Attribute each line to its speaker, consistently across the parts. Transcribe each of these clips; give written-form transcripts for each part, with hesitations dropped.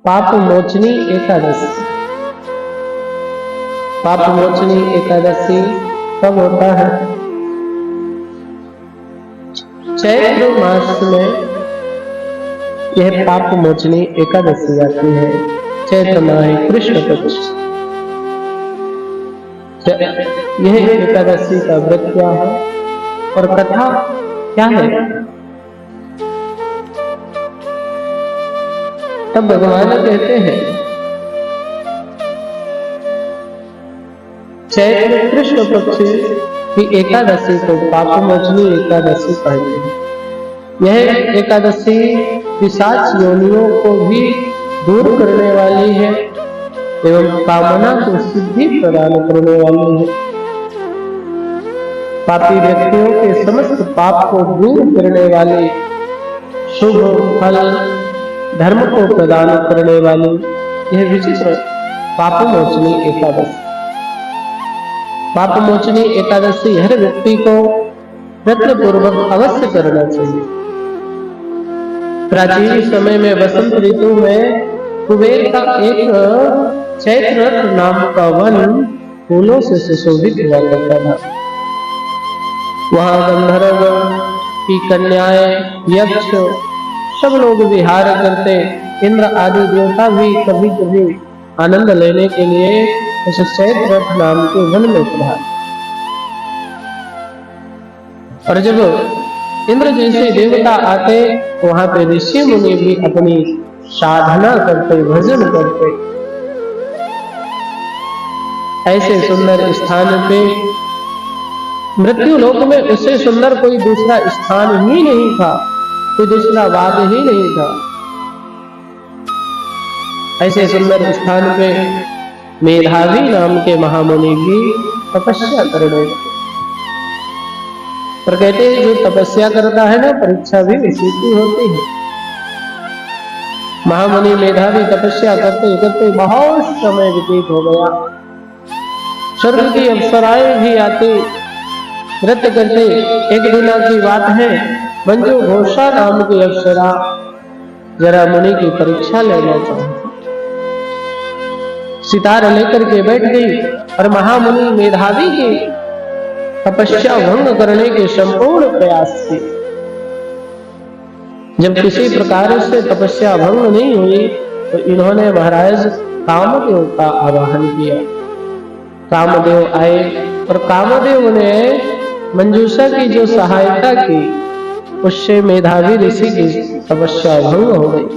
Speaker 1: पाप मोचनी एकादशी। पाप मोचनी एकादशी कब होता है? चैत्र मास में यह पाप मोचनी एकादशी आती है। चैत्र माह कृष्ण पक्ष यह एकादशी का व्रत क्या है और कथा क्या है? तब भगवान कहते हैं चैत्र कृष्ण पक्ष की एकादशी को पापमोचनी एकादशी कहते हैं। यह एकादशी पिशाच योनियों को भी दूर करने वाली है एवं कामना को सिद्धि प्रदान करने वाली है। पापी व्यक्तियों के समस्त पाप को दूर करने वाली, शुभ फल धर्म को प्रदान करने वाली यह विचित्र पापमोचनी एकादशी। पापमोचनी एकादशी हर व्यक्ति को प्रयत्न पूर्वक अवश्य करना चाहिए। प्राचीन समय में वसंत ऋतु में कुबेर का एक चैत्ररथ नाम का वन फूलों से सुशोभित हुआ करता था। वहां गंधर्व की कन्याएं, यक्ष सब लोग विहार करते। इंद्र आदि देवता भी कभी कभी आनंद लेने के लिए उस चैत्ररथ नाम के वन में पधारे। और जब इंद्र जैसे देवता आते वहां पे ऋषि मुनि भी अपनी साधना करते, भजन करते। ऐसे सुंदर स्थान पे, मृत्यु लोक में उससे सुंदर कोई दूसरा स्थान ही नहीं था, कोई दूसरा वाद ही नहीं था। ऐसे सुंदर स्थान पे मेधावी नाम के महामुनि की तपस्या करने, पर कहते हैं जो तपस्या करता है ना, परीक्षा भी इसी की होती है। महामुनि मेधावी तपस्या करते करते बहुत समय व्यतीत हो गया। स्वर्ग की अप्सराएं भी आती, नृत्य करते। एक दिन की बात है, मंजू घोषा नाम की अप्सरा जरा मुनि की परीक्षा लेना चाहती, सितार लेकर के बैठ गई और महामुनि मेधावी की तपस्या भंग करने के संपूर्ण प्रयास किए। जब किसी प्रकार से तपस्या भंग नहीं हुई तो इन्होंने महाराज कामदेव का आवाहन किया। कामदेव आए और कामदेव ने मंजूषा की जो सहायता की, उससे मेधावी ऋषि की तपस्या भंग हो गई।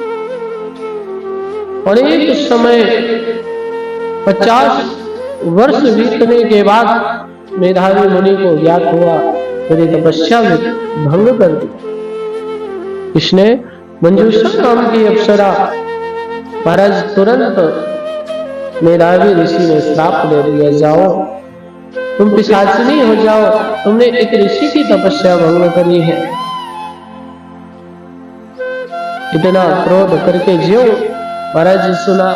Speaker 1: और एक समय 50 वर्ष बीतने के बाद मेधावी मुनि को ज्ञात हुआ मेरी तपस्या में भंग कर दी। इसने मंजूषा नाम की अप्सरा महाराज तुरंत मेधावी ऋषि ने श्राप दे दिया, जाओ तुम पिशाचिनी हो जाओ, तुमने एक ऋषि की तपस्या भंग करी है। इतना क्रोध करके ज्यों महाराज सुना,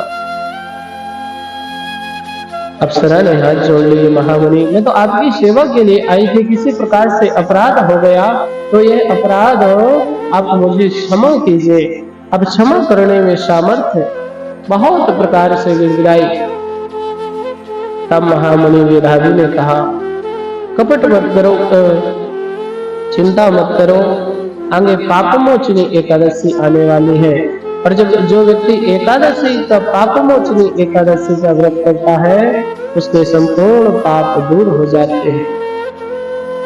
Speaker 1: अप्सरा ने हाथ जोड़ लिए, महामुनि मैं तो आपकी सेवा के लिए आई थी, किसी प्रकार से अपराध हो गया तो यह अपराध आप मुझे क्षमा कीजिए। अब क्षमा करने में सामर्थ्य बहुत प्रकार से गिड़गिड़ाई। तब महामुनि मेधावी ने कहा, कपट मत करो, चिंता मत करो, आगे पापमोचनी एकादशी आने वाली है। और जब जो व्यक्ति एकादशी का पापमोचनी एकादशी का व्रत करता है उसके संपूर्ण पाप दूर हो जाते हैं।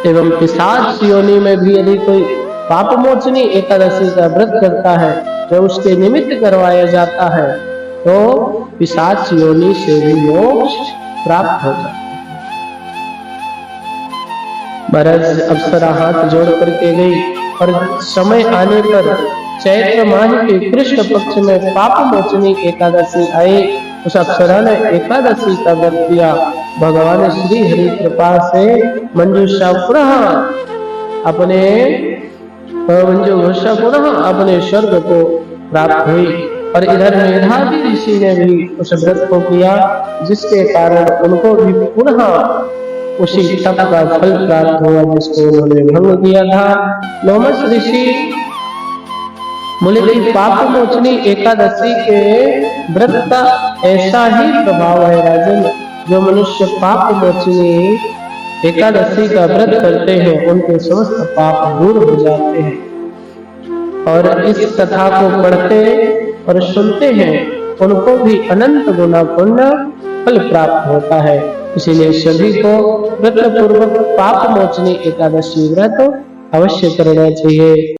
Speaker 1: एवं पिशाच योनि में भी यदि कोई पापमोचनी एकादशी का व्रत करता है तो उसके निमित्त करवाया जाता है तो पिशाच योनि से भी मोक्ष प्राप्त हो जाता है। महाराज अप्सरा हाथ जोड़ करके गई और समय आने पर चैत्र माह के कृष्ण पक्ष में पापमोचनी एकादशी आई। उस अप्सरा ने एकादशी का व्रत किया। भगवान श्री हरि कृपा से मंजूषा पुनः अपने स्वर्ग को प्राप्त हुई। और इधर मेधावी ऋषि ने भी उस व्रत को किया, जिसके कारण उनको भी पुनः उसी तप का फल प्राप्त हुआ जिसको उन्होंने भंग किया था। लोमस ऋषि बोले कि पाप मोचनी एकादशी के व्रत का ऐसा ही प्रभाव है राजन। जो मनुष्य पाप मोचनी एकादशी का व्रत करते हैं उनके समस्त पाप दूर हो जाते हैं, और इस कथा को पढ़ते और सुनते हैं उनको भी अनंत गुना पुण्य फल प्राप्त होता है। इसीलिए सभी को व्रत पूर्वक पाप मोचनी एकादशी व्रत अवश्य करना चाहिए।